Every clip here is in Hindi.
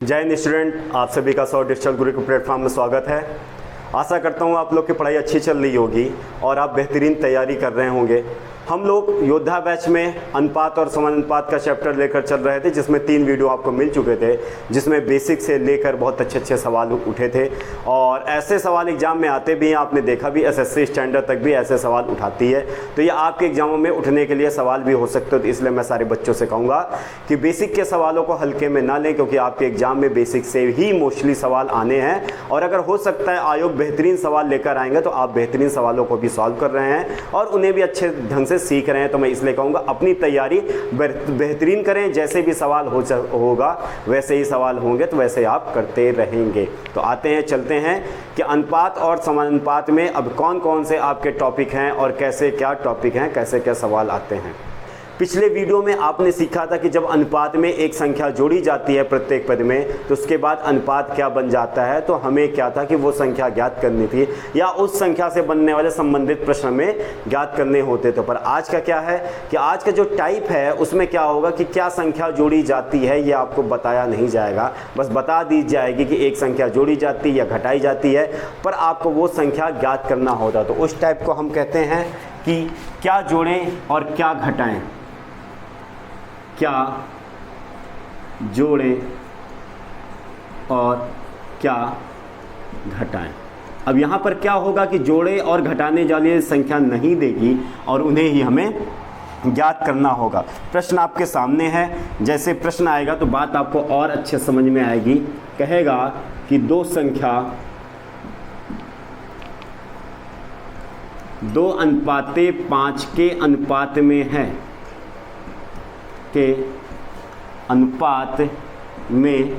जय हिंद स्टूडेंट, आप सभी का 100 डिजिटल गुरु के प्लेटफॉर्म में स्वागत है। आशा करता हूँ आप लोग की पढ़ाई अच्छी चल रही होगी और आप बेहतरीन तैयारी कर रहे होंगे। हम लोग योद्धा बैच में अनुपात और समानुपात का चैप्टर लेकर चल रहे थे, जिसमें 3 वीडियो आपको मिल चुके थे, जिसमें बेसिक से लेकर बहुत अच्छे सवाल उठे थे और ऐसे सवाल एग्जाम में आते भी हैं। आपने देखा भी एसएससी स्टैंडर्ड तक भी ऐसे सवाल उठाती है, तो ये आपके एग्जामों में उठने के लिए सवाल भी हो सकते हो। तो इसलिए मैं सारे बच्चों से कहूँगा कि बेसिक के सवालों को हल्के में ना लें, क्योंकि आपके एग्जाम में बेसिक से ही मोस्टली सवाल आने हैं और अगर हो सकता है आयोग बेहतरीन सवाल लेकर आएंगे तो आप बेहतरीन सवालों को भी सॉल्व कर रहे हैं और उन्हें भी अच्छे ढंग से सीख रहे हैं। तो मैं इसलिए कहूँगा अपनी तैयारी बेहतरीन करें, जैसे भी सवाल होगा वैसे ही सवाल होंगे, तो वैसे आप करते रहेंगे। तो आते हैं, चलते हैं कि अनुपात और समानुपात में अब कौन कौन से आपके टॉपिक हैं और कैसे क्या टॉपिक हैं, कैसे क्या सवाल आते हैं। पिछले वीडियो में आपने सीखा था कि जब अनुपात में एक संख्या जोड़ी जाती है प्रत्येक पद में, तो उसके बाद अनुपात क्या बन जाता है। तो हमें क्या था कि वो संख्या ज्ञात करनी थी या उस संख्या से बनने वाले संबंधित प्रश्न में ज्ञात करने होते थे। पर आज का क्या है कि आज का जो टाइप है उसमें क्या होगा कि क्या संख्या जोड़ी जाती है ये आपको बताया नहीं जाएगा, बस बता दी जाएगी कि एक संख्या जोड़ी जाती है या घटाई जाती है, पर आपको वो संख्या ज्ञात करना होता। तो उस टाइप को हम कहते हैं कि क्या जोड़ें और क्या घटाएं, क्या जोड़ें और क्या घटाएं। अब यहाँ पर क्या होगा कि जोड़े और घटाने वाली संख्या नहीं देगी और उन्हें ही हमें ज्ञात करना होगा। प्रश्न आपके सामने है, जैसे प्रश्न आएगा तो बात आपको और अच्छे समझ में आएगी। कहेगा कि दो संख्या 2:5 के अनुपात में है, के अनुपात में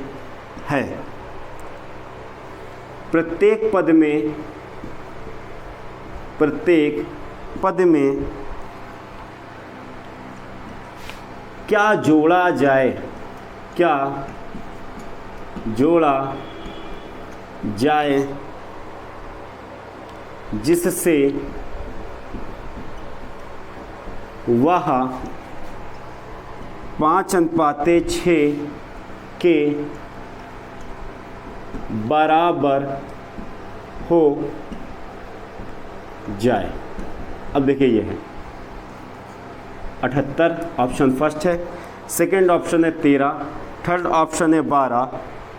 है। प्रत्येक पद में क्या जोड़ा जाए, क्या जोड़ा जाए जिससे वह 5:6 के बराबर हो जाए। अब देखिए ये है 78, ऑप्शन फर्स्ट है, सेकंड ऑप्शन है 13, थर्ड ऑप्शन है 12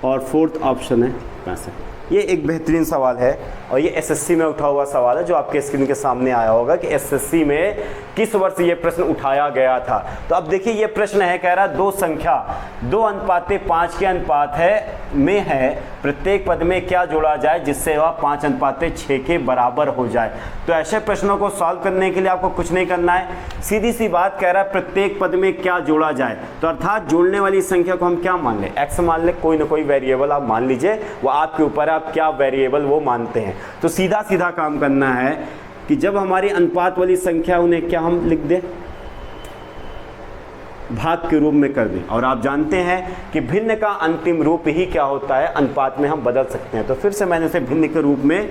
और फोर्थ ऑप्शन है 65। ये एक बेहतरीन सवाल है और ये एसएससी में उठा हुआ सवाल है, जो आपके स्क्रीन के सामने आया होगा कि एसएससी में किस वर्ष ये प्रश्न उठाया गया था। तो अब देखिए ये प्रश्न है, कह रहा 2 संख्या 2:5 के अनुपात में है, प्रत्येक पद में क्या जोड़ा जाए जिससे वह 5:6 के बराबर हो जाए। तो ऐसे प्रश्नों को सॉल्व करने के लिए आपको कुछ नहीं करना है, सीधी सी बात कह रहा है प्रत्येक पद में क्या जोड़ा जाए। तो अर्थात जोड़ने वाली संख्या को हम क्या मान लें, एक्स मान लें, कोई ना कोई वेरिएबल आप मान लीजिए, वो आपके ऊपर आप क्या वेरिएबल वो मानते हैं। तो सीधा सीधा काम करना है कि जब हमारी अनुपात वाली संख्या उन्हें क्या हम लिख दें, भाग के रूप में कर दें। और आप जानते हैं कि भिन्न का अंतिम रूप ही क्या होता है, अनुपात में हम बदल सकते हैं। तो फिर से मैंने इसे भिन्न के रूप में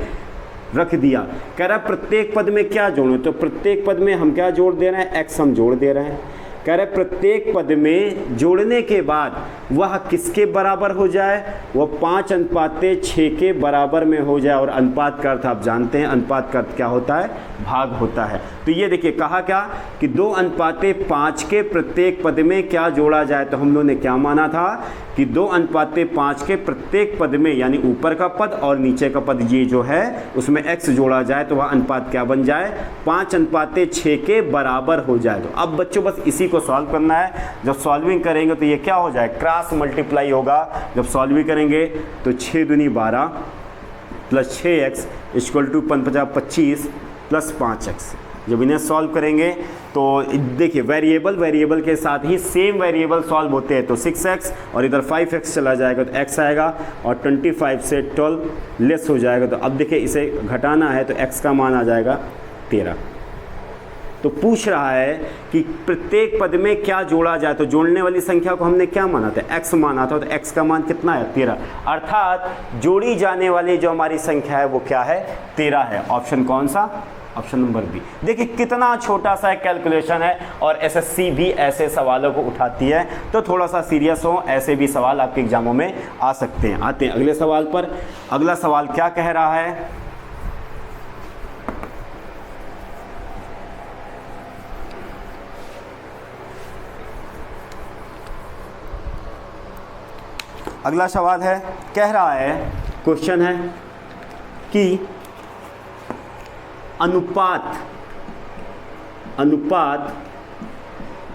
रख दिया। कह रहा प्रत्येक पद में क्या जोड़ें, तो प्रत्येक पद में हम क्या जोड़ दे रहे हैं, एक्स हम जोड़ दे रहे हैं। कह रहे प्रत्येक पद में जोड़ने के बाद वह किसके बराबर हो जाए, वह 5:6 के बराबर में हो जाए। और अनुपात का अर्थ आप जानते हैं, अनुपात का अर्थ क्या होता है, भाग होता है। तो ये देखिए कहा क्या कि 2:5 के प्रत्येक पद में क्या जोड़ा जाए। तो हम लोगों ने क्या माना था कि 2:5 के प्रत्येक पद में, यानी ऊपर का पद और नीचे का पद ये जो है उसमें x जोड़ा जाए तो वह अनुपात क्या बन जाए, 5:6 के बराबर हो जाए। तो अब बच्चों बस इसी को सॉल्व करना है। जब सॉल्विंग करेंगे तो ये क्या हो जाए, क्रॉस मल्टीप्लाई होगा। जब सॉल्विंग करेंगे तो 6 दूनी 12 plus 6x equal to 5×5 plus 5x। जब इन्हें सॉल्व करेंगे तो देखिए वेरिएबल के साथ ही सेम वेरिएबल सॉल्व होते हैं। तो 6x और इधर 5x चला जाएगा तो x आएगा और 25 से 12 लेस हो जाएगा। तो अब देखिए इसे घटाना है तो x का मान आ जाएगा 13। तो पूछ रहा है कि प्रत्येक पद में क्या जोड़ा जाए। तो जोड़ने वाली संख्या को हमने क्या माना था, x माना था। तो x का मान कितना है, 13। अर्थात जोड़ी जाने वाली जो हमारी संख्या है वो क्या है, 13 है। ऑप्शन कौन सा, ऑप्शन नंबर बी। देखिए कितना छोटा सा कैलकुलेशन है और एसएससी भी ऐसे सवालों को उठाती है, तो थोड़ा सा सीरियस हो, ऐसे भी सवाल आपके एग्जामों में आ सकते हैं। आते हैं अगले सवाल पर। अगला सवाल क्या कह रहा है, अगला सवाल है, कह रहा है, क्वेश्चन है कि अनुपात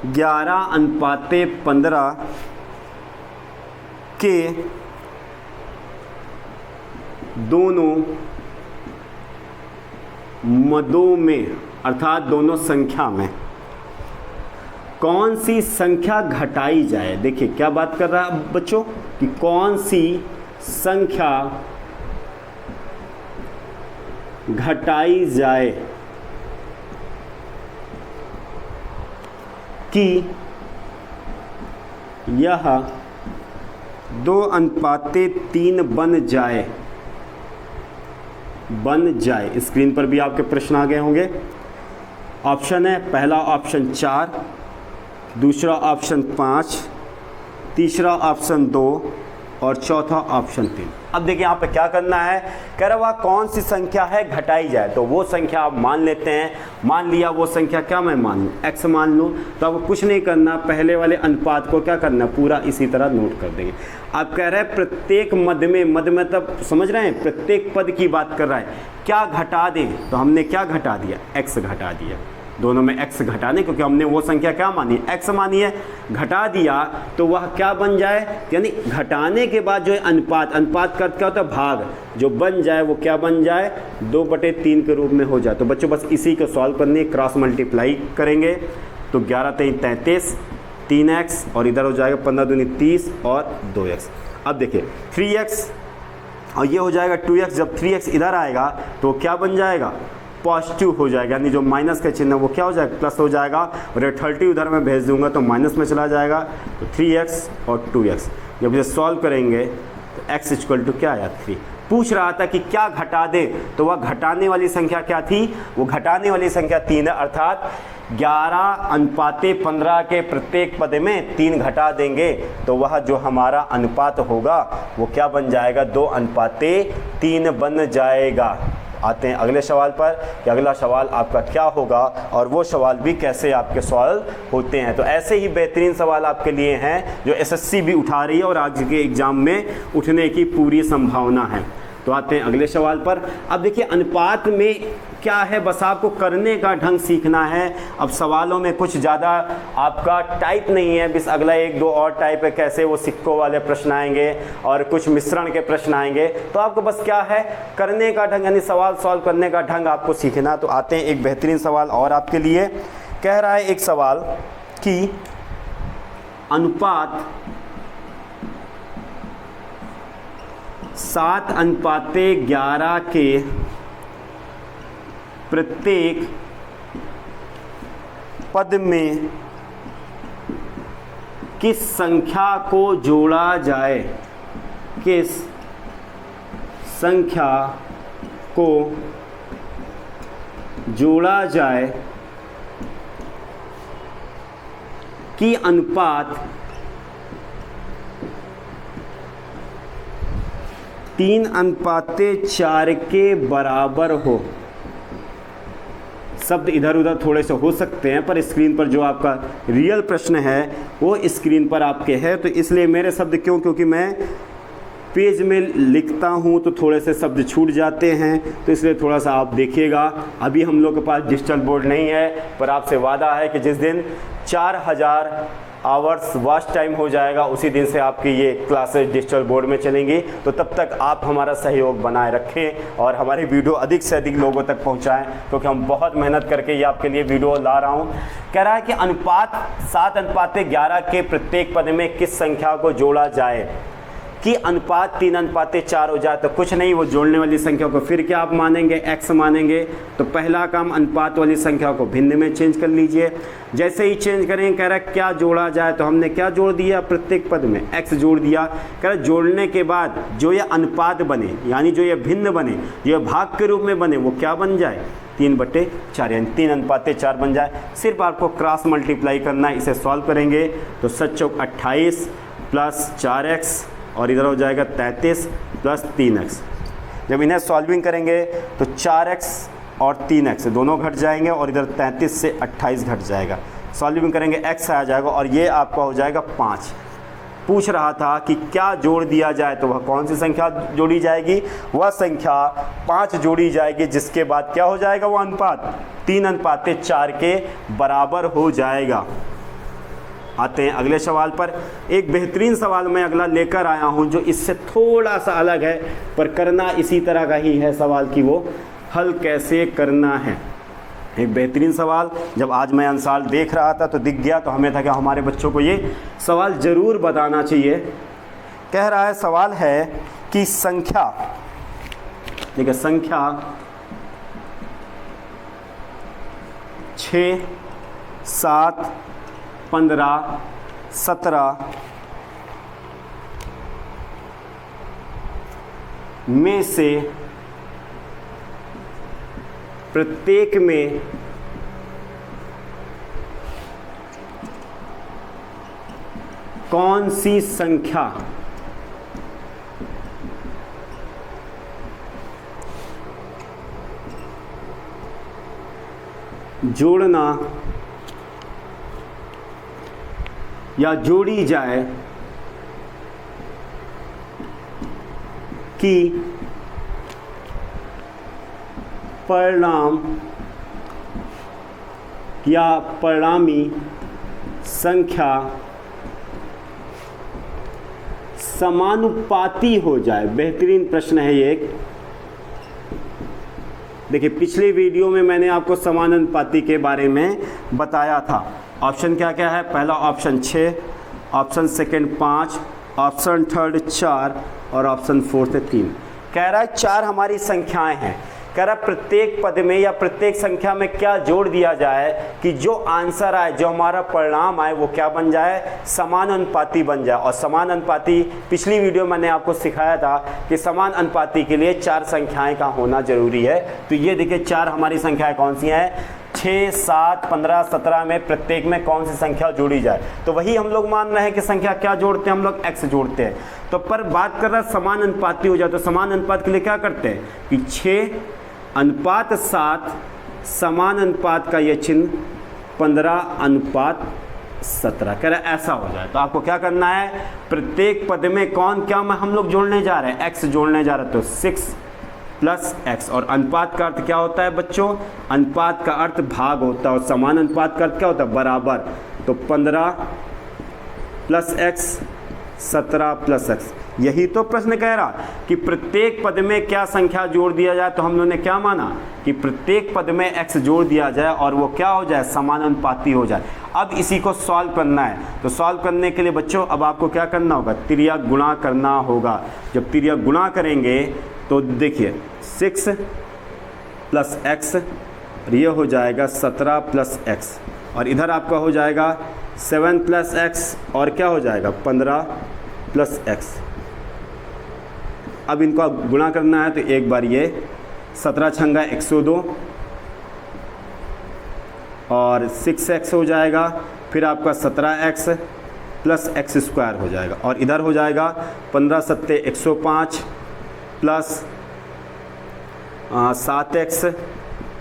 11:15 के दोनों मदों में अर्थात दोनों संख्या में कौन सी संख्या घटाई जाए। देखिए क्या बात कर रहा है बच्चों कि कौन सी संख्या घटाई जाए कि यह 2:3 बन जाए। स्क्रीन पर भी आपके प्रश्न आ गए होंगे। ऑप्शन है, पहला ऑप्शन 4, दूसरा ऑप्शन 5, तीसरा ऑप्शन 2 और चौथा ऑप्शन 3। अब देखिए यहाँ पे क्या करना है, कह रहा वह कौन सी संख्या है घटाई जाए, तो वो संख्या आप मान लेते हैं। मान लिया वो संख्या क्या मैं मान लूँ, x मान लूँ, तो आपको कुछ नहीं करना, पहले वाले अनुपात को क्या करना, पूरा इसी तरह नोट कर देंगे। आप कह रहे हैं प्रत्येक मद में तब समझ रहे हैं, प्रत्येक पद की बात कर रहा है, क्या घटा दें, तो हमने क्या घटा दिया, x घटा दिया। दोनों में x घटाने, क्योंकि हमने वो संख्या क्या मानी, x मानी है, घटा दिया तो वह क्या बन जाए, यानी घटाने के बाद जो है अनुपात का क्या होता है, भाग, जो बन जाए वो क्या बन जाए, 2/3 के रूप में हो जाए। तो बच्चों बस इसी को सॉल्व करने, क्रॉस मल्टीप्लाई करेंगे तो 11×3 = 33, 3x और इधर हो जाएगा 15×2 = 30 और 2x। अब देखिए 3x और ये हो जाएगा 2x। जब 3x इधर आएगा तो क्या बन जाएगा, पॉजिटिव हो जाएगा, यानी जो माइनस का चिन्ह वो क्या हो जाएगा, प्लस हो जाएगा। और ये 30 उधर मैं भेज दूंगा तो माइनस में चला जाएगा। तो 3x और 2x जब इसे सॉल्व करेंगे तो x = क्या आया, 3। पूछ रहा था कि क्या घटा दे, तो वह घटाने वाली संख्या क्या थी, वो घटाने वाली संख्या 3 है, अर्थात 11:15 के प्रत्येक पद में 3 घटा देंगे तो वह जो हमारा अनुपात होगा वो क्या बन जाएगा, 2:3 बन जाएगा। आते हैं अगले सवाल पर कि अगला सवाल आपका क्या होगा और वो सवाल भी कैसे आपके सॉल्व होते हैं। तो ऐसे ही बेहतरीन सवाल आपके लिए हैं जो एसएससी भी उठा रही है और आज के एग्ज़ाम में उठने की पूरी संभावना है। तो आते हैं अगले सवाल पर। अब देखिए अनुपात में क्या है, बस आपको करने का ढंग सीखना है। अब सवालों में कुछ ज़्यादा आपका टाइप नहीं है, बस अगला 1-2 और टाइप है, कैसे वो सिक्कों वाले प्रश्न आएंगे और कुछ मिश्रण के प्रश्न आएंगे। तो आपको बस क्या है, करने का ढंग, यानी सवाल सॉल्व करने का ढंग आपको सीखना। तो आते हैं एक बेहतरीन सवाल और आपके लिए। कह रहा है एक सवाल कि अनुपात 7:11 के प्रत्येक पद में किस संख्या को जोड़ा जाए, किस संख्या को जोड़ा जाए कि अनुपात 3:4 के बराबर हो। शब्द इधर उधर थोड़े से हो सकते हैं, पर स्क्रीन पर जो आपका रियल प्रश्न है वो स्क्रीन पर आपके है, तो इसलिए मेरे शब्द क्योंकि मैं पेज में लिखता हूँ तो थोड़े से शब्द छूट जाते हैं, तो इसलिए थोड़ा सा आप देखिएगा। अभी हम लोग के पास डिजिटल बोर्ड नहीं है, पर आपसे वादा है कि जिस दिन 4000 आवर्स वॉच टाइम हो जाएगा उसी दिन से आपकी ये क्लासेस डिजिटल बोर्ड में चलेंगी। तो तब तक आप हमारा सहयोग बनाए रखें और हमारी वीडियो अधिक से अधिक लोगों तक पहुंचाएं, क्योंकि हम बहुत मेहनत करके ये आपके लिए वीडियो ला रहा हूं। कह रहा है कि अनुपात 7:11 के प्रत्येक पद में किस संख्या को जोड़ा जाए कि अनुपात 3:4 हो जाए। तो कुछ नहीं, वो जोड़ने वाली संख्या को फिर क्या आप मानेंगे, x मानेंगे। तो पहला काम अनुपात वाली संख्या को भिन्न में चेंज कर लीजिए। जैसे ही चेंज करेंगे, कह रहा है क्या जोड़ा जाए, तो हमने क्या जोड़ दिया, प्रत्येक पद में x जोड़ दिया। कह रहा है जोड़ने के बाद जो ये अनुपात बने, यानी जो ये भिन्न बने, जो ये भाग के रूप में बने, वो क्या बन जाए, 3/4 यानी 3:4 बन जाए। सिर्फ आपको क्रॉस मल्टीप्लाई करना है, इसे सॉल्व करेंगे तो 7 चौक 28 प्लस 4x और इधर हो जाएगा 33 प्लस 3x। जब इन्हें सॉल्विंग करेंगे तो 4x और 3x दोनों घट जाएंगे और इधर 33 से 28 घट जाएगा। सॉल्विंग करेंगे x आ जाएगा और ये आपका हो जाएगा 5। पूछ रहा था कि क्या जोड़ दिया जाए, तो वह कौन सी संख्या जोड़ी जाएगी? वह संख्या 5 जोड़ी जाएगी, जिसके बाद क्या हो जाएगा? वो अनुपात 3:4 के बराबर हो जाएगा। आते हैं अगले सवाल पर। एक बेहतरीन सवाल मैं अगला लेकर आया हूं जो इससे थोड़ा सा अलग है, पर करना इसी तरह का ही है सवाल की वो हल कैसे करना है। एक बेहतरीन सवाल जब आज मैं आंसर देख रहा था तो दिख गया, तो हमें था कि हमारे बच्चों को ये सवाल ज़रूर बताना चाहिए। कह रहा है, सवाल है कि संख्या, देखिए संख्या 6, 7, 15, 17 में से प्रत्येक में कौन सी संख्या जोड़ना या जोड़ी जाए कि परिणाम या परिणामी संख्या समानुपाती हो जाए। बेहतरीन प्रश्न है ये। देखिए पिछले वीडियो में मैंने आपको समानुपाती के बारे में बताया था। ऑप्शन क्या क्या है? पहला option 6, option second 5, option third 4 और ऑप्शन फोर्थ 3। कह रहा है 4 हमारी संख्याएं हैं। कह रहा है प्रत्येक पद में या प्रत्येक संख्या में क्या जोड़ दिया जाए कि जो आंसर आए, जो हमारा परिणाम आए, वो क्या बन जाए? समानुपाती बन जाए। और समानुपाती पिछली वीडियो मैंने आपको सिखाया था कि समानुपाती के लिए 4 संख्याएं का होना जरूरी है। तो ये देखिए 4 हमारी संख्याएं कौन सी हैं? 6, 7, 15, 17 में प्रत्येक में कौन सी संख्या जोड़ी जाए। तो वही हम लोग मान रहे हैं कि संख्या क्या जोड़ते हैं? हम लोग x जोड़ते हैं। तो पर बात कर रहा है समानुपाती हो जाए, तो समानुपात के लिए क्या करते हैं कि 6:7 समानुपात का ये चिन्ह 15:17। कह रहा है ऐसा हो जाए। तो आपको क्या करना है? प्रत्येक पद में कौन क्या हम लोग जोड़ने जा रहे हैं? x जोड़ने जा रहे हैं। तो 6 प्लस x। और अनुपात का अर्थ क्या होता है बच्चों? अनुपात का अर्थ भाग होता है और समानुपात का अर्थ क्या होता है? बराबर। तो 15 प्लस x 17 प्लस x। यही तो प्रश्न कह रहा कि प्रत्येक पद में क्या संख्या जोड़ दिया जाए। तो हम लोगों ने क्या माना कि प्रत्येक पद में x जोड़ दिया जाए और वो क्या हो जाए? समानुपाती हो जाए। अब इसी को सॉल्व करना है। तो सॉल्व करने के लिए बच्चों अब आपको क्या करना होगा? तिर्यक गुणा करना होगा। जब तिर्यक गुणा करेंगे तो देखिए 6 प्लस x और ये हो जाएगा 17 प्लस x और इधर आपका हो जाएगा 7 प्लस x और क्या हो जाएगा? 15 प्लस x। अब इनको गुणा करना है तो एक बार ये 17 छंगा 102 और 6x हो जाएगा। फिर आपका 17x प्लस x स्क्वायर हो जाएगा और इधर हो जाएगा 15 सत्ते 105 plus 7x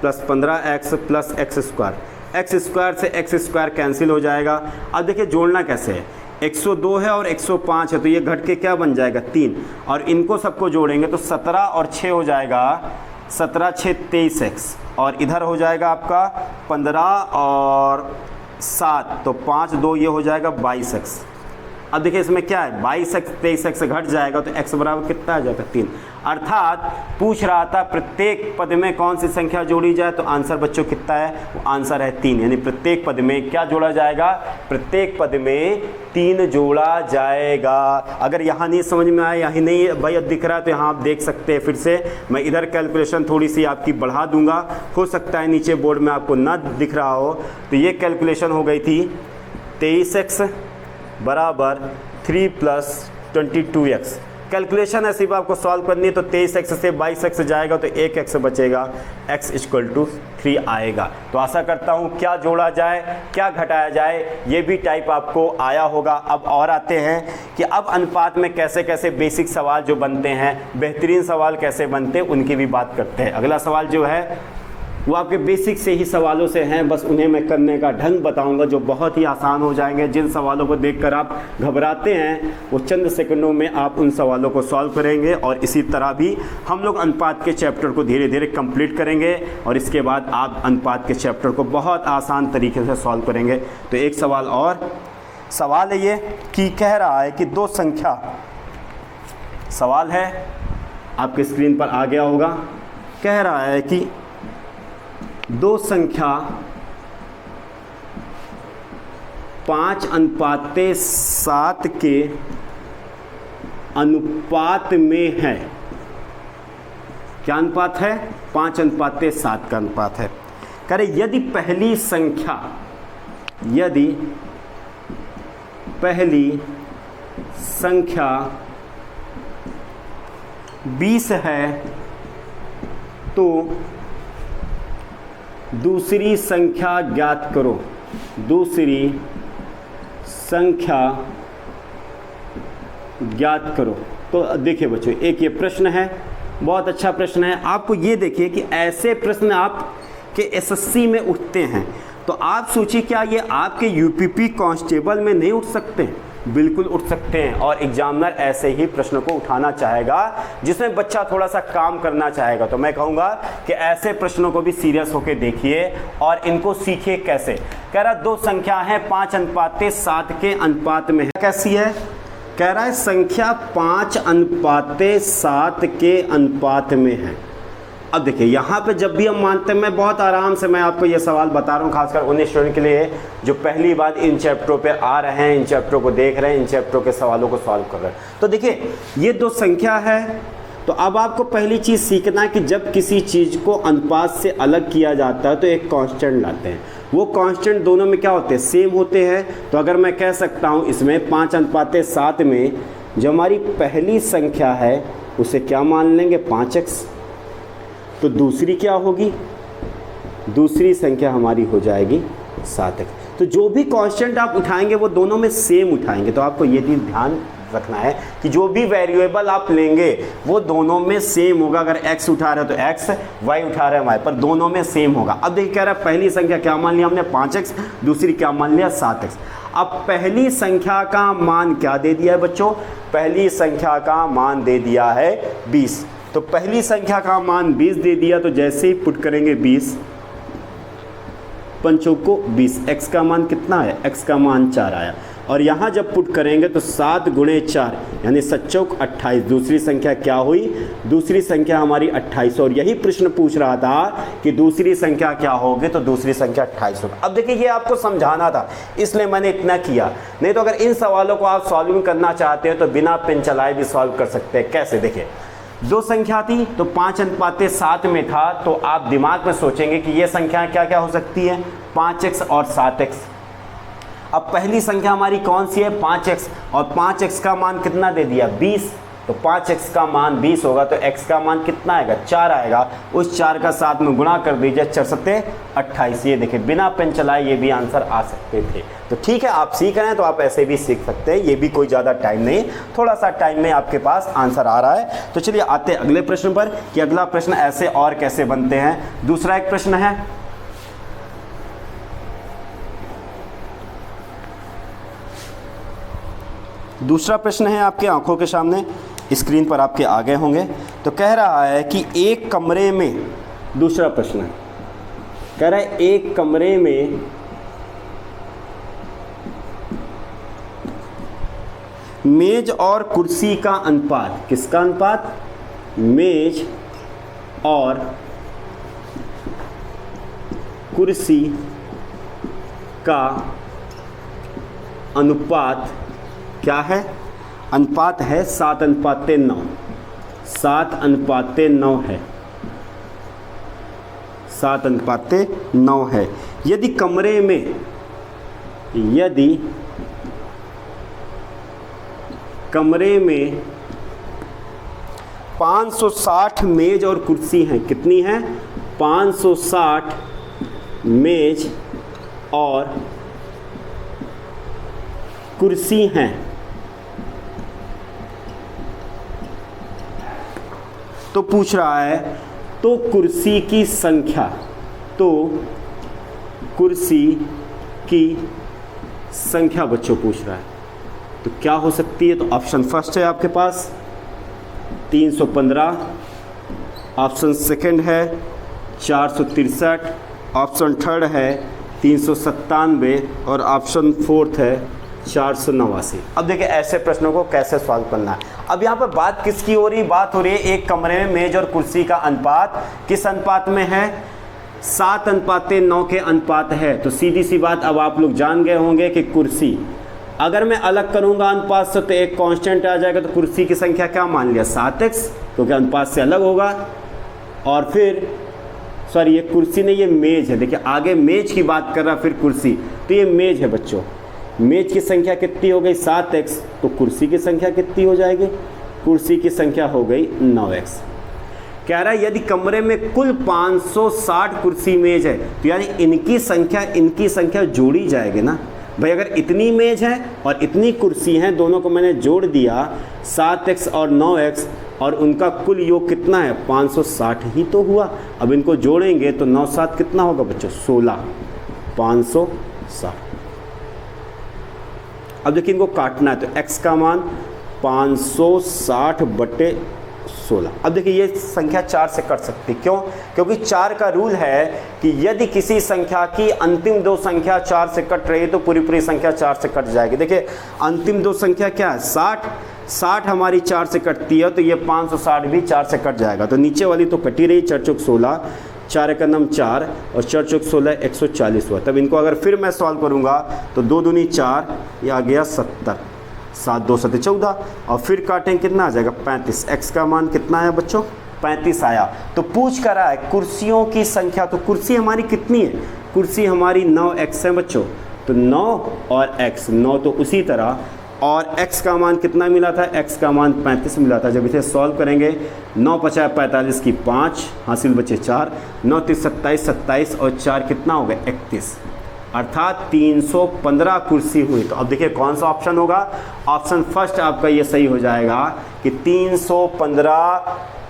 plus 15x plus x square. x square से x स्क्वायर कैंसिल हो जाएगा। अब देखिए जोड़ना कैसे है? 102 है और 105 है तो ये घट के क्या बन जाएगा? 3 और इनको सबको जोड़ेंगे तो 17 और 6 हो जाएगा 17 6 23x और इधर हो जाएगा आपका 15 और 7 तो 5 2 ये हो जाएगा 22x। अब देखिए इसमें क्या है? 22x 23x घट जाएगा तो x बराबर कितना आ जाएगा? 3। अर्थात पूछ रहा था प्रत्येक पद में कौन सी संख्या जोड़ी जाए। तो आंसर बच्चों कितना है? वो आंसर है 3। यानी प्रत्येक पद में क्या जोड़ा जाएगा? प्रत्येक पद में 3 जोड़ा जाएगा। अगर यहाँ नहीं समझ में आया, यहाँ नहीं भाई दिख रहा है तो यहाँ आप देख सकते हैं। फिर से मैं इधर कैलकुलेशन थोड़ी सी आपकी बढ़ा दूंगा, हो सकता है नीचे बोर्ड में आपको ना दिख रहा हो। तो ये कैलकुलेशन हो गई थी 23x बराबर 3 प्लस 22x। कैलकुलेशन है सिर्फ आपको सॉल्व करनी है। तो 23x से 22x जाएगा तो 1x बचेगा, x = 3 आएगा। तो आशा करता हूँ क्या जोड़ा जाए क्या घटाया जाए ये भी टाइप आपको आया होगा। अब और आते हैं कि अब अनुपात में कैसे कैसे बेसिक सवाल जो बनते हैं, बेहतरीन सवाल कैसे बनते हैं, उनकी भी बात करते हैं। अगला सवाल जो है वो आपके बेसिक से ही सवालों से हैं, बस उन्हें मैं करने का ढंग बताऊंगा जो बहुत ही आसान हो जाएंगे। जिन सवालों को देखकर आप घबराते हैं वो चंद सेकंडों में आप उन सवालों को सॉल्व करेंगे। और इसी तरह भी हम लोग अनुपात के चैप्टर को धीरे धीरे कंप्लीट करेंगे और इसके बाद आप अनुपात के चैप्टर को बहुत आसान तरीके से सॉल्व करेंगे। तो एक सवाल और सवाल है ये कि कह रहा है कि दो संख्या, सवाल है आपके स्क्रीन पर आ गया होगा, कह रहा है कि दो संख्या 5:7 के अनुपात में है। क्या अनुपात है? 5:7 का अनुपात है। कह रहे यदि पहली संख्या 20 है तो दूसरी संख्या ज्ञात करो। दूसरी संख्या ज्ञात करो। तो देखिए बच्चों, एक ये प्रश्न है, बहुत अच्छा प्रश्न है। आपको ये देखिए कि ऐसे प्रश्न आपके एसएससी में उठते हैं तो आप सोचिए क्या ये आपके यूपीपी कांस्टेबल में नहीं उठ सकते? बिल्कुल उठ सकते हैं। और एग्जामिनर ऐसे ही प्रश्न को उठाना चाहेगा जिसमें बच्चा थोड़ा सा काम करना चाहेगा। तो मैं कहूँगा कि ऐसे प्रश्नों को भी सीरियस होकर देखिए और इनको सीखिए। कैसे? कह रहा दो संख्या है 5:7 के अनुपात में है। कैसी है? कह रहा है संख्या 5:7 के अनुपात में है। अब देखिए यहाँ पे जब भी हम मानते हैं, मैं बहुत आराम से मैं आपको ये सवाल बता रहा हूँ खासकर उन स्टूडेंट के लिए जो पहली बार इन चैप्टरों पे आ रहे हैं, इन चैप्टरों को देख रहे हैं, इन चैप्टरों के सवालों को सॉल्व कर रहे हैं। तो देखिए ये दो संख्या है। तो अब आपको पहली चीज़ सीखना है कि जब किसी चीज़ को अनुपात से अलग किया जाता है तो एक कांस्टेंट लाते हैं। वो कांस्टेंट दोनों में क्या होते हैं? सेम होते हैं। तो अगर मैं कह सकता हूँ इसमें 5:7 में जो हमारी पहली संख्या है उसे क्या मान लेंगे? 5x। तो दूसरी क्या होगी? दूसरी संख्या हमारी हो जाएगी 7x। तो जो भी कांस्टेंट आप उठाएंगे वो दोनों में सेम उठाएंगे। तो आपको ये चीज़ ध्यान रखना है कि जो भी वेरिएबल आप लेंगे वो दोनों में सेम होगा। अगर x उठा रहे हो तो x, y उठा रहे हैं y, पर दोनों में सेम होगा। अब देखिए कह रहा है पहली संख्या क्या मान लिया हमने? 5x। दूसरी क्या मान लिया? 7x। अब पहली संख्या का मान क्या दे दिया है बच्चों? पहली संख्या का मान दे दिया है 20। तो पहली संख्या का मान 20 दे दिया तो जैसे ही पुट करेंगे 20 पंचों को 20, x का मान कितना है? x का मान 4 आया। और यहाँ जब पुट करेंगे तो 7 × 4 यानी 7 चौक 28। दूसरी संख्या क्या हुई? दूसरी संख्या हमारी 28। और यही प्रश्न पूछ रहा था कि दूसरी संख्या क्या होगी? तो दूसरी संख्या 28 होगी। अब देखिए ये आपको समझाना था इसलिए मैंने इतना किया, नहीं तो अगर इन सवालों को आप सॉल्विंग करना चाहते हो तो बिना पेन चलाए भी सॉल्व कर सकते हैं। कैसे? देखिए दो संख्या थी तो 5:7 में था। तो आप दिमाग में सोचेंगे कि ये संख्या क्या क्या हो सकती है? 5x और 7x। अब पहली संख्या हमारी कौन सी है? 5x। और 5x का मान कितना दे दिया? 20। तो 5x का मान 20 होगा तो x का मान कितना आएगा? 4 आएगा। उस 4 का 7 में गुणा कर दीजिए, 4 7 28। ये देखिए बिना पेन चलाए ये भी आंसर आ सकते थे। तो ठीक है, आप सीख रहे हैं तो आप ऐसे भी सीख सकते हैं। ये भी कोई ज़्यादा टाइम नहीं, थोड़ा सा टाइम में आपके पास आंसर आ रहा है। तो चलिए आते हैं अगले प्रश्न पर कि अगला प्रश्न ऐसे और कैसे बनते हैं। दूसरा एक प्रश्न है, दूसरा प्रश्न है आपके आंखों के सामने, स्क्रीन पर आपके आ गए होंगे। तो कह रहा है कि एक कमरे में, दूसरा प्रश्न है, कह रहा है एक कमरे में मेज और कुर्सी का अनुपात, किसका अनुपात? मेज और कुर्सी का अनुपात क्या है? अनुपात है 7:9। 7:9 है। 7:9 है। यदि कमरे में 560 मेज और कुर्सी हैं। कितनी हैं? 560 मेज और कुर्सी हैं। तो पूछ रहा है तो कुर्सी की संख्या, तो कुर्सी की संख्या बच्चों पूछ रहा है, तो क्या हो सकती है? तो ऑप्शन फर्स्ट है आपके पास 315, ऑप्शन सेकंड है 463, ऑप्शन थर्ड है 397 और ऑप्शन फोर्थ है 489। अब देखिए ऐसे प्रश्नों को कैसे सॉल्व करना है। अब यहाँ पर बात किसकी हो रही? बात हो रही है एक कमरे में मेज और कुर्सी का अनुपात किस अनुपात में है? 7:9 के अनुपात है। तो सीधी सी बात अब आप लोग जान गए होंगे कि कुर्सी अगर मैं अलग करूंगा अनुपात से तो एक कांस्टेंट आ जाएगा, तो कुर्सी की संख्या क्या मान लिया? 7x, क्योंकि अनुपात से अलग होगा। और फिर सॉरी ये कुर्सी नहीं, ये मेज है। देखिए आगे मेज की बात कर रहा, फिर कुर्सी, तो ये मेज है बच्चों। मेज की संख्या कितनी हो गई? 7x, तो कुर्सी की संख्या कितनी हो जाएगी? कुर्सी की संख्या हो गई 9x। कह रहा है यदि कमरे में कुल 560 कुर्सी मेज है, तो यानी इनकी संख्या जोड़ी जाएगी ना भाई। अगर इतनी मेज है और इतनी कुर्सी हैं, दोनों को मैंने जोड़ दिया 7x और 9x, और उनका कुल योग कितना है? 560 ही तो हुआ। अब इनको जोड़ेंगे तो 9 7 कितना होगा बच्चों? 16, 560। अब देखिए इनको काटना है, तो x का मान 560/16। अब देखिए ये संख्या 4 से कट सकती है। क्यों? क्योंकि 4 का रूल है कि यदि किसी संख्या की अंतिम दो संख्या 4 से कट रही है तो पूरी संख्या 4 से कट जाएगी। देखिए अंतिम दो संख्या क्या है? 60 हमारी 4 से कटती है, तो ये 560 भी 4 से कट जाएगा। तो नीचे वाली तो कटी रही, 4 चौक 16, 4 का नम 4 और 4 चौक 16, 140 हुआ। तब इनको अगर फिर मैं सॉल्व करूंगा तो 2 दूनी 4, ये आ गया 70, 7 2 7 14, और फिर काटेंगे कितना आ जाएगा? 35। x का मान कितना आया बच्चों? 35 आया। तो पूछ कर रहा है कुर्सियों की संख्या, तो कुर्सी हमारी कितनी है? कुर्सी हमारी 9x है बच्चों। तो 9 और x, 9 तो उसी तरह, और x का मान कितना मिला था? x का मान 35 मिला था। जब इसे सॉल्व करेंगे 9 50 45 की 5 हासिल बचे 4, 9 3 27 27 और 4 कितना हो गया? 31, अर्थात 315 कुर्सी हुई। तो अब देखिए कौन सा ऑप्शन होगा? ऑप्शन फर्स्ट आपका ये सही हो जाएगा कि 315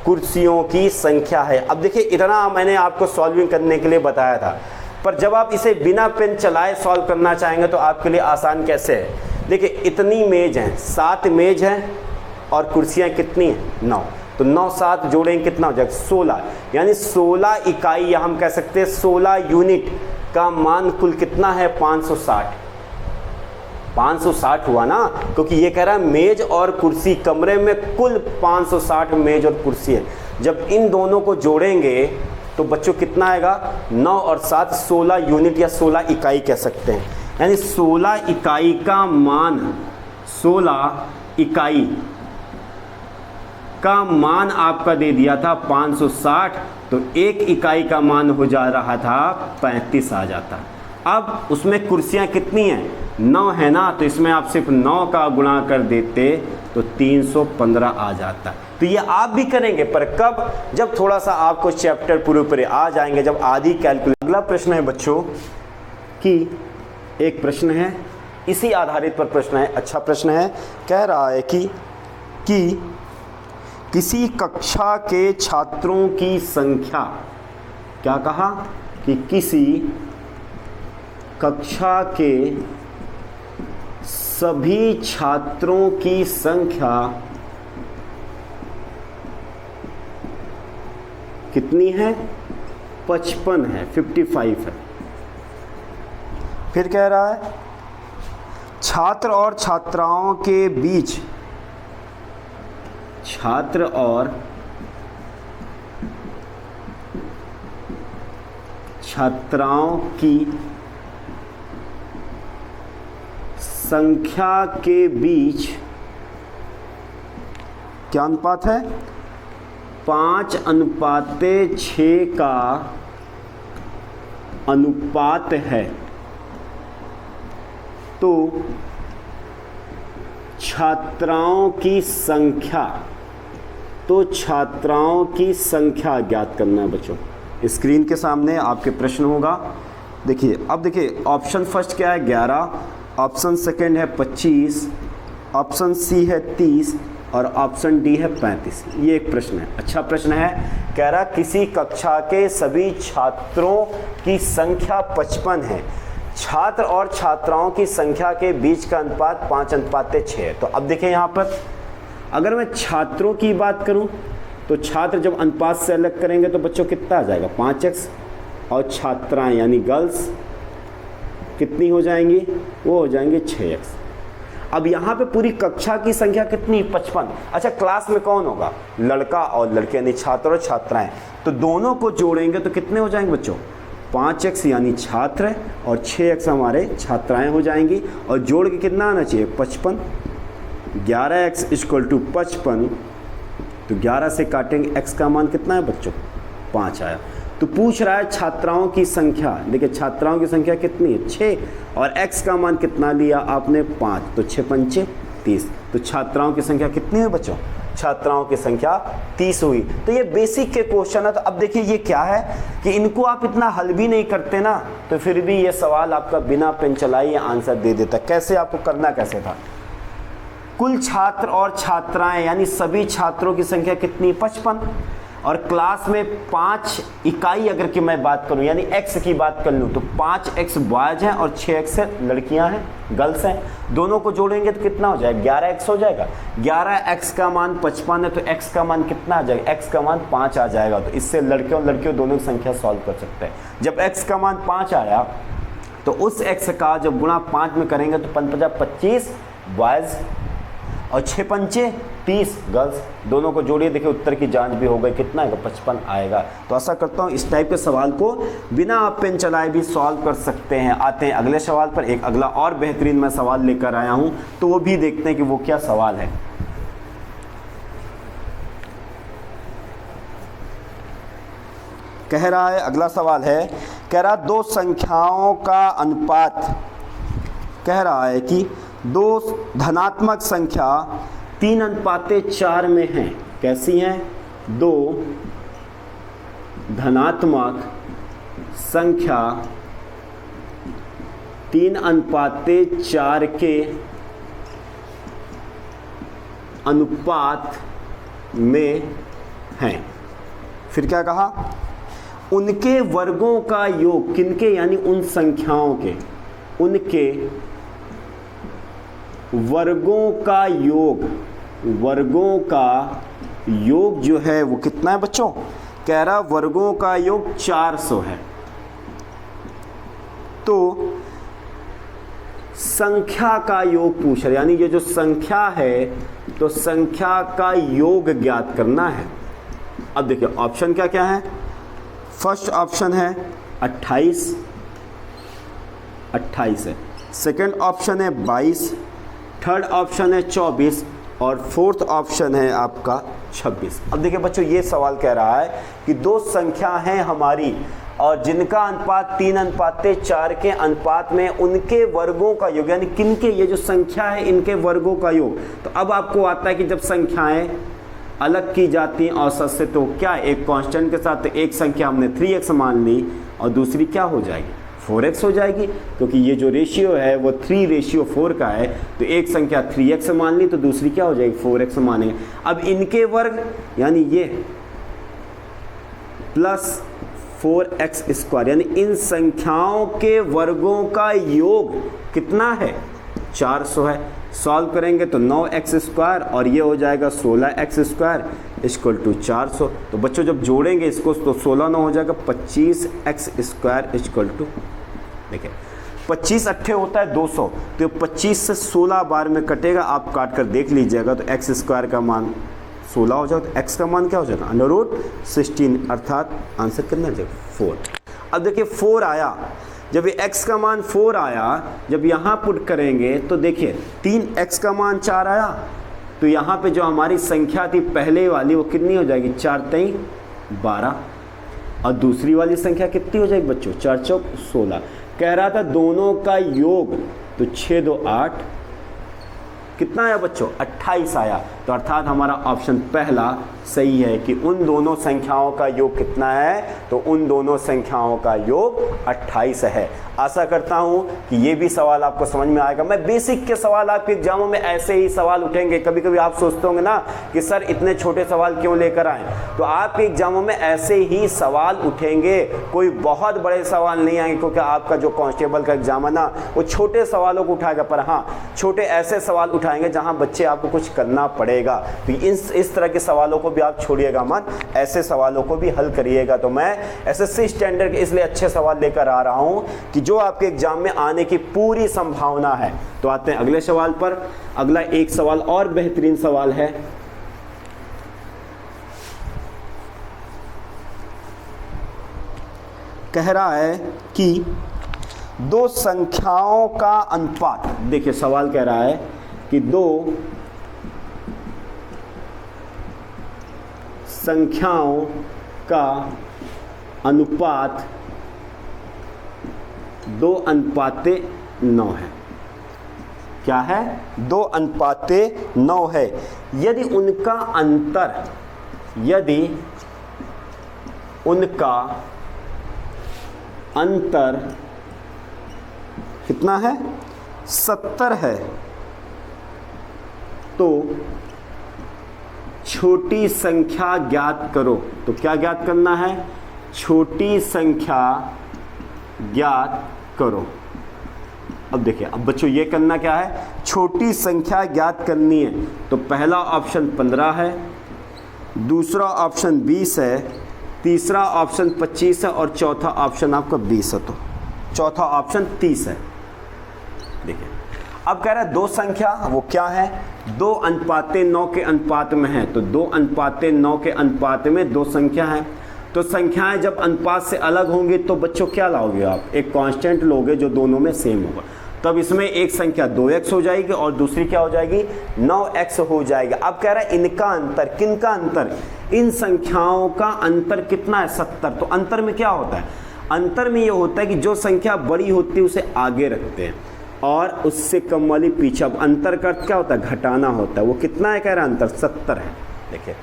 कुर्सियों की संख्या है। अब देखिए इतना मैंने आपको सॉल्विंग करने के लिए बताया था, पर जब आप इसे बिना पेन चलाए सॉल्व करना चाहेंगे तो आपके लिए आसान कैसे है? देखिए इतनी मेज हैं, 7 मेज हैं और कुर्सियां कितनी हैं? 9। तो 9 7 जोड़ेंगे कितना हो जाएगा? 16, यानी 16 इकाई, या हम कह सकते हैं 16 यूनिट का मान कुल कितना है? 560। 560 हुआ ना, क्योंकि ये कह रहा है मेज और कुर्सी, कमरे में कुल 560 मेज और कुर्सी है। जब इन दोनों को जोड़ेंगे तो बच्चों कितना आएगा? 9 और 7 16 यूनिट या 16 इकाई कह सकते हैं। यानी 16 इकाई का मान, 16 इकाई का मान आपका दे दिया था 560, तो एक इकाई का मान हो जा रहा था 35 आ जाता। अब उसमें कुर्सियां कितनी हैं? 9 है ना, तो इसमें आप सिर्फ 9 का गुणा कर देते तो 315 आ जाता। तो ये आप भी करेंगे, पर कब? जब थोड़ा सा आपको चैप्टर पूरे आ जाएंगे, जब आधी कैलकुलेट। अगला प्रश्न है बच्चों कि एक प्रश्न है, इसी आधारित पर प्रश्न है, अच्छा प्रश्न है। कह रहा है कि किसी कक्षा के छात्रों की संख्या, क्या कहा? कि किसी कक्षा के सभी छात्रों की संख्या कितनी है? 55 है, 55 है। फिर कह रहा है छात्र और छात्राओं के बीच, छात्र और छात्राओं की संख्या के बीच क्या अनुपात है? 5:6 का अनुपात है। तो छात्राओं की संख्या तो छात्राओं की संख्या ज्ञात करना है बच्चों। स्क्रीन के सामने आपके प्रश्न होगा। देखिए, अब देखिए ऑप्शन फर्स्ट क्या है 11, ऑप्शन सेकंड है 25, ऑप्शन सी है 30 और ऑप्शन डी है 35। ये एक प्रश्न है, अच्छा प्रश्न है। कह रहा किसी कक्षा के सभी छात्रों की संख्या 55 है, छात्र और छात्राओं की संख्या के बीच का अनुपात 5:6 है। तो अब देखिए यहाँ पर अगर मैं छात्रों की बात करूं तो छात्र जब अनुपात से अलग करेंगे तो बच्चों कितना आ जाएगा 5x, और छात्राएं यानी गर्ल्स कितनी हो जाएंगी, वो हो जाएंगे 6x। अब यहाँ पे पूरी कक्षा की संख्या कितनी 55। अच्छा, क्लास में कौन होगा, लड़का और लड़के यानी छात्र और छात्राएं, तो दोनों को जोड़ेंगे तो कितने हो जाएंगे बच्चों 5x यानी छात्र और 6x हमारे छात्राएं हो जाएंगी, और जोड़ के कितना आना चाहिए 55। 11x = 55, तो 11 से काटेंगे x का मान कितना है बच्चों 5 आया। तो पूछ रहा है छात्राओं की संख्या, देखिए छात्राओं की संख्या कितनी है 6 और x का मान कितना लिया आपने 5, तो 6×5 = 30। तो छात्राओं की संख्या कितनी है बच्चों, छात्राओं की संख्या 30 हुई। तो ये बेसिक के क्वेश्चन है। तो अब देखिए ये क्या है कि इनको आप इतना हल भी नहीं करते ना, तो फिर भी ये सवाल आपका बिना पेन चलाए आंसर दे देता। कैसे, आपको करना कैसे था, कुल छात्र और छात्राएं यानी सभी छात्रों की संख्या कितनी 55, और क्लास में 5 इकाई अगर कि मैं बात करूं यानी x की बात कर लूं तो 5x बॉयज हैं और 6x लड़कियां हैं, गर्ल्स हैं। दोनों को जोड़ेंगे तो कितना हो जाएगा 11x हो जाएगा। 11x का मान 55 है तो x का मान कितना आ जाएगा, x का मान 5 आ जाएगा। तो इससे लड़के और लड़कियों दोनों की संख्या सॉल्व कर सकते हैं। जब x का मान 5 आया तो उस x का जब गुणा 5 में करेंगे तो 5×5 = 25 बॉयज और 6×5 = 30 गर्ल्स। दोनों को जोड़िए, देखिए उत्तर की जांच भी हो गई, कितना आएगा 55 आएगा। तो आशा करता हूँ इस टाइप के सवाल को बिना आप पेन चलाए भी सॉल्व कर सकते हैं। आते हैं अगले सवाल पर। एक अगला और बेहतरीन मैं सवाल लेकर आया हूँ, तो वो भी देखते हैं कि वो क्या सवाल है। कह रहा है, अगला सवाल है, कह रहा दो संख्याओं का अनुपात, कह रहा है कि दो धनात्मक संख्या 3:4 में हैं। कैसी हैं, दो धनात्मक संख्या 3:4 के अनुपात में हैं। फिर क्या कहा, उनके वर्गों का योग, किनके यानी उन संख्याओं के, उनके वर्गों का योग, वर्गों का योग जो है वो कितना है बच्चों, कह रहा वर्गों का योग 400 है। तो संख्या का योग पूछ रहा है, यानी ये जो संख्या है तो संख्या का योग ज्ञात करना है। अब देखिए ऑप्शन क्या क्या है। फर्स्ट ऑप्शन है 28 है, सेकंड ऑप्शन है 22, थर्ड ऑप्शन है 24 और फोर्थ ऑप्शन है आपका 26। अब देखिए बच्चों ये सवाल कह रहा है कि दो संख्या हैं हमारी और जिनका अनुपात 3:4 के अनुपात में उनके वर्गों का योग, यानी किनके, ये जो संख्या है इनके वर्गों का योग। तो अब आपको आता है कि जब संख्याएं अलग की जाती हैं औसत से तो क्या एक कांस्टेंट के साथ, तो एक संख्या हमने 3x मान ली और दूसरी क्या हो जाएगी 4x हो जाएगी, क्योंकि ये जो रेशियो है वो 3:4 का है। तो एक संख्या 3x मान ली तो दूसरी क्या हो जाएगी 4x माने। अब इनके वर्ग यानी ये प्लस 4x², यानी इन संख्याओं के वर्गों का योग कितना है 400 है। सॉल्व करेंगे तो 9x² और ये हो जाएगा 16x² = 400। तो बच्चों जब जोड़ेंगे इसको तो 16 9 हो जाएगा 25x² देखिए 25 अट्ठे होता है 200, तो 25 से 16 बार में कटेगा, आप काट कर देख लीजिएगा तो x² का मान 16 हो जाएगा। तो x का मान क्या हो जाएगा √16, अर्थात आंसर कितना हो जाएगा 4। अब देखिए 4 आया, जब ये x का मान 4 आया, जब यहाँ पुट करेंगे तो देखिए 3x का मान 4 आया, तो यहाँ पे जो हमारी संख्या थी पहले वाली वो कितनी हो जाएगी 4×3 = 12 और दूसरी वाली संख्या कितनी हो जाएगी बच्चों 4×4 = 16। कह रहा था दोनों का योग, तो 6×2 = 8, कितना आया बच्चों 28 आया। तो अर्थात हमारा ऑप्शन पहला सही है कि उन दोनों संख्याओं का योग कितना है, तो उन दोनों संख्याओं का योग 28 है। आशा करता हूं कि ये भी सवाल आपको समझ में आएगा। मैं बेसिक के सवाल आपके एग्जामों में ऐसे ही सवाल उठेंगे। कभी कभी आप सोचते होंगे ना कि सर इतने छोटे सवाल क्यों लेकर आए, तो आपके एग्जामों में ऐसे ही सवाल उठेंगे, कोई बहुत बड़े सवाल नहीं आएंगे, क्योंकि आपका जो कांस्टेबल का एग्जाम है ना वो छोटे सवालों को उठाएगा, पर हाँ छोटे ऐसे सवाल उठाएंगे जहां बच्चे आपको कुछ करना पड़ेगा। तो इस तरह के सवालों को भी आप छोड़िएगा मत, ऐसे सवालों को भी हल करिएगा। तो मैं एसएससी स्टैंडर्ड के इसलिए अच्छे सवाल लेकर आ रहा हूं कि जो आपके एग्जाम में आने की पूरी संभावना है। तो आते हैं अगले सवाल पर। अगला एक सवाल और बेहतरीन सवाल है। कह रहा है कि दो संख्याओं का अनुपात, देखिए सवाल कह रहा है कि दो संख्याओं का अनुपात 2:9 है। क्या है? 2:9 है। यदि उनका अंतर कितना है? 70 है, तो छोटी संख्या ज्ञात करो। तो क्या ज्ञात करना है? छोटी संख्या ज्ञात करो। अब देखिए, अब बच्चों ये करना क्या है? छोटी संख्या ज्ञात करनी है। तो पहला ऑप्शन 15 है, दूसरा ऑप्शन 20 है, तीसरा ऑप्शन 25 है और चौथा ऑप्शन आपका 20 है। तो चौथा ऑप्शन 30 है। देखिए अब कह रहा है दो संख्या, वो क्या है? 2:9 के अनुपात में है। तो 2:9 के अनुपात में दो संख्या है। तो संख्याएं जब अनुपात से अलग होंगी तो बच्चों क्या लाओगे आप? एक कांस्टेंट लोगे जो दोनों में सेम होगा। तब इसमें एक संख्या 2x हो जाएगी और दूसरी क्या हो जाएगी? 9x हो जाएगी। अब कह रहा है इनका अंतर, किनका अंतर? इन संख्याओं का अंतर कितना है? 70। तो अंतर में क्या होता है? अंतर में ये होता है कि जो संख्या बड़ी होती है उसे आगे रखते हैं और उससे कम वाली पीछे। अब अंतर का अर्थ क्या होता है? घटाना होता है। वो कितना है? कह रहा है अंतर 70 है। देखिए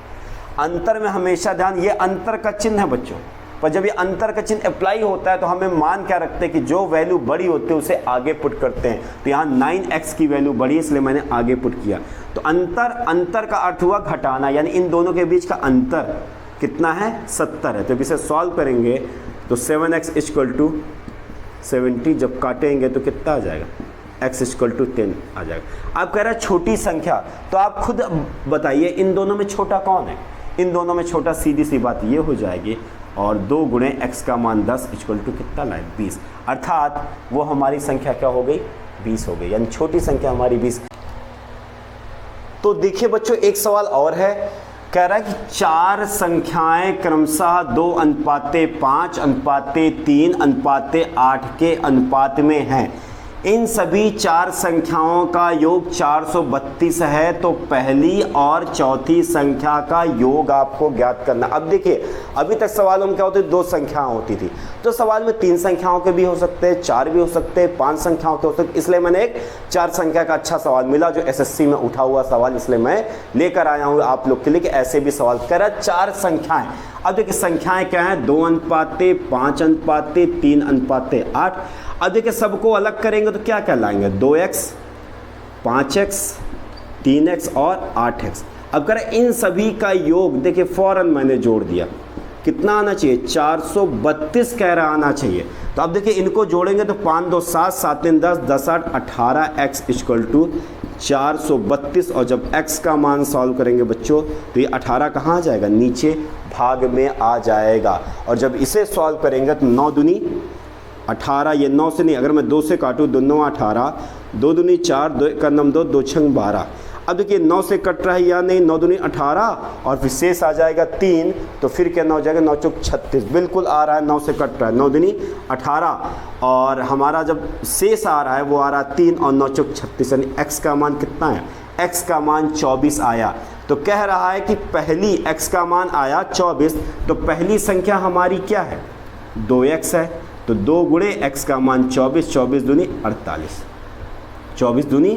अंतर में हमेशा ध्यान, ये अंतर का चिन्ह है बच्चों, पर जब ये अंतर का चिन्ह अप्लाई होता है तो हमें मान क्या रखते हैं कि जो वैल्यू बड़ी होती है उसे आगे पुट करते हैं। तो यहाँ 9x की वैल्यू बड़ी है इसलिए मैंने आगे पुट किया। तो अंतर का अर्थ हुआ घटाना, यानी इन दोनों के बीच का अंतर कितना है? 70 है। तो इसे सॉल्व करेंगे तो 7x = 70, जब काटेंगे तो कितना आ जाएगा? x = 10 आ जाएगा। आप कह रहे हैं छोटी संख्या, तो आप खुद बताइए इन दोनों में छोटा कौन है? इन दोनों में छोटा सीधी सी बात ये हो जाएगी, और 2 × x का मान 10 = कितना लाए? 20। अर्थात वो हमारी संख्या क्या हो गई? 20 हो गई, यानी छोटी संख्या हमारी 20। तो देखिए बच्चों एक सवाल और है। कह रहा है कि 4 संख्याएं क्रमशः 2:5, 3:8 के अनुपात में हैं। इन सभी 4 संख्याओं का योग 432 है। तो पहली और चौथी संख्या का योग आपको ज्ञात करना। अब देखिए अभी तक सवालों में क्या होती? 2 संख्याएं होती थी। तो सवाल में 3 संख्याओं के भी हो सकते हैं, 4 भी हो सकते हैं, 5 संख्याओं के हो सकते हैं। इसलिए मैंने एक 4 संख्या का अच्छा सवाल मिला जो एसएससी में उठा हुआ सवाल, इसलिए मैं लेकर आया हूँ आप लोग के लिए कि ऐसे भी सवाल कह रहा है 4 संख्याएं। अब देखिए संख्याएं क्या है? 2:5, 5:3, 3:8। अब देखिए सबको अलग करेंगे तो क्या क्या लाएंगे? 2x, 5x, 3x और 8x। अब करें इन सभी का योग, देखिए फौरन मैंने जोड़ दिया। कितना आना चाहिए? 432 कह रहा आना चाहिए। तो अब देखिए इनको जोड़ेंगे तो 5 2 7, 7 3 10, 10 8 18, x = 432। और जब x का मान सॉल्व करेंगे बच्चों तो ये 18 कहाँ आ जाएगा? नीचे भाग में आ जाएगा। और जब इसे सॉल्व करेंगे तो 9 दूनी 18, ये 9 से नहीं, अगर मैं 2 से काटूँ 2 9 18, 2 दूनी 4, 2 1 9 2, 2 6 12। अब देखिए 9 से कट रहा है या नहीं? 9 दूनी 18 और फिर शेष आ जाएगा 3। तो फिर क्या हो जाएगा? 9 चौक 36, बिल्कुल आ रहा है, 9 से कट रहा है। 9 दूनी 18 और हमारा जब शेष आ रहा है वो आ रहा है 3 और 9 चौक 36, यानी x का मान कितना है? x का मान 24 आया। तो कह रहा है कि पहली x का मान आया 24, तो पहली संख्या हमारी क्या है? 2x है। तो 2 × x का मान 24, 24 दूनी 48, 24 दूनी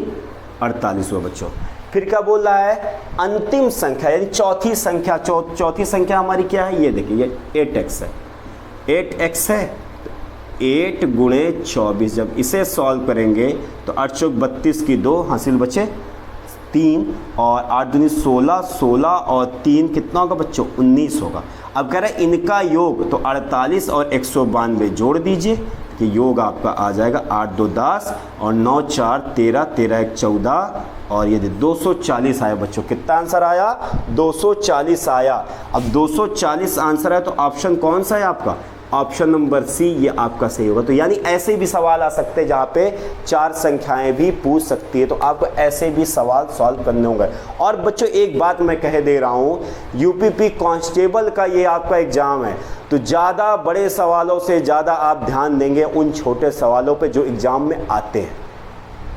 48 हुआ बच्चों। फिर क्या बोल रहा है, अंतिम संख्या यानी चौथी संख्या। चौथी संख्या हमारी क्या है, ये देखिए ये 8x है, 8x है, 8 गुणे 24। जब इसे सॉल्व करेंगे तो 8 चौक 32 की 2 हासिल बचे 3 और 8 दूनी 16, 16 और 3 कितना होगा बच्चों, 19 होगा। अब कह रहे हैं इनका योग, तो 48 और 192 जोड़ दीजिए कि योग आपका आ जाएगा 8 2 10 और 9 4 13, 13 1 14 और ये 240 आया बच्चों। कितना आंसर आया, 240 आया। अब 240 आंसर है तो ऑप्शन कौन सा है आपका, ऑप्शन नंबर सी, ये आपका सही होगा। तो यानी ऐसे भी सवाल आ सकते हैं जहाँ पे 4 संख्याएं भी पूछ सकती है, तो आपको ऐसे भी सवाल सॉल्व करने होंगे। और बच्चों एक बात मैं कह दे रहा हूँ, यूपीपी कांस्टेबल का ये आपका एग्ज़ाम है, तो ज़्यादा बड़े सवालों से ज़्यादा आप ध्यान देंगे उन छोटे सवालों पे जो एग्ज़ाम में आते हैं।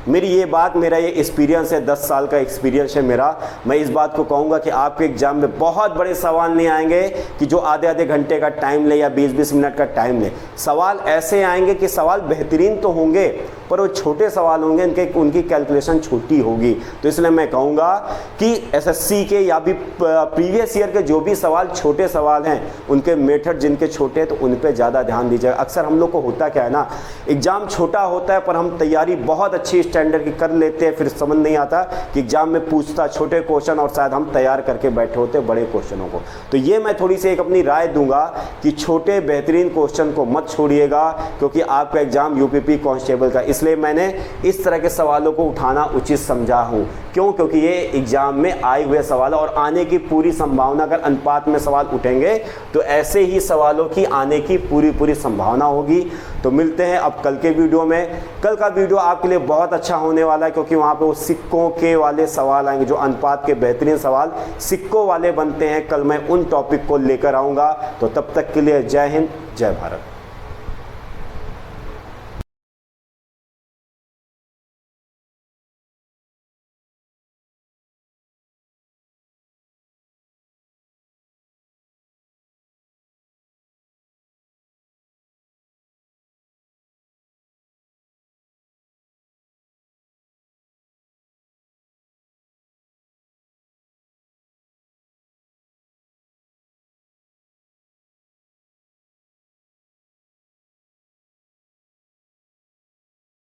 मेरी ये बात, मेरा ये एक्सपीरियंस है, 10 साल का एक्सपीरियंस है मेरा। मैं इस बात को कहूँगा कि आपके एग्ज़ाम में बहुत बड़े सवाल नहीं आएंगे कि जो आधे आधे घंटे का टाइम ले या 20-20 मिनट का टाइम ले। सवाल ऐसे आएंगे कि सवाल बेहतरीन तो होंगे पर वो छोटे सवाल होंगे, उनकी कैलकुलेशन छोटी होगी। तो इसलिए मैं कहूँगा कि एसएससी के या भी प्रीवियस ईयर के जो भी सवाल छोटे सवाल हैं, उनके मेथड जिनके छोटे हैं तो उन पर ज़्यादा ध्यान दीजिएगा। अक्सर हम लोग को होता क्या है ना, एग्ज़ाम छोटा होता है पर हम तैयारी बहुत अच्छी स्टैंडर्ड की कर लेते हैं, फिर समझ नहीं आता कि एग्जाम में पूछता छोटे क्वेश्चन और शायद हम तैयार करके बैठे होते बड़े क्वेश्चनों को। तो ये मैं थोड़ी सी एक अपनी राय दूंगा कि छोटे बेहतरीन क्वेश्चन को मत छोड़िएगा, क्योंकि आपका एग्जाम यूपीपी कांस्टेबल का, इसलिए मैंने इस तरह के सवालों को उठाना उचित समझा हूँ। क्यों, क्योंकि ये एग्जाम में आए हुए सवाल और आने की पूरी संभावना, अगर अनुपात में सवाल उठेंगे तो ऐसे ही सवालों की आने की पूरी संभावना होगी। तो मिलते हैं अब कल के वीडियो में। कल का वीडियो आपके लिए बहुत अच्छा होने वाला है, क्योंकि वहाँ पे वो सिक्कों के वाले सवाल आएंगे, जो अनुपात के बेहतरीन सवाल सिक्कों वाले बनते हैं। कल मैं उन टॉपिक को लेकर आऊँगा। तो तब तक के लिए जय हिंद, जय भारत।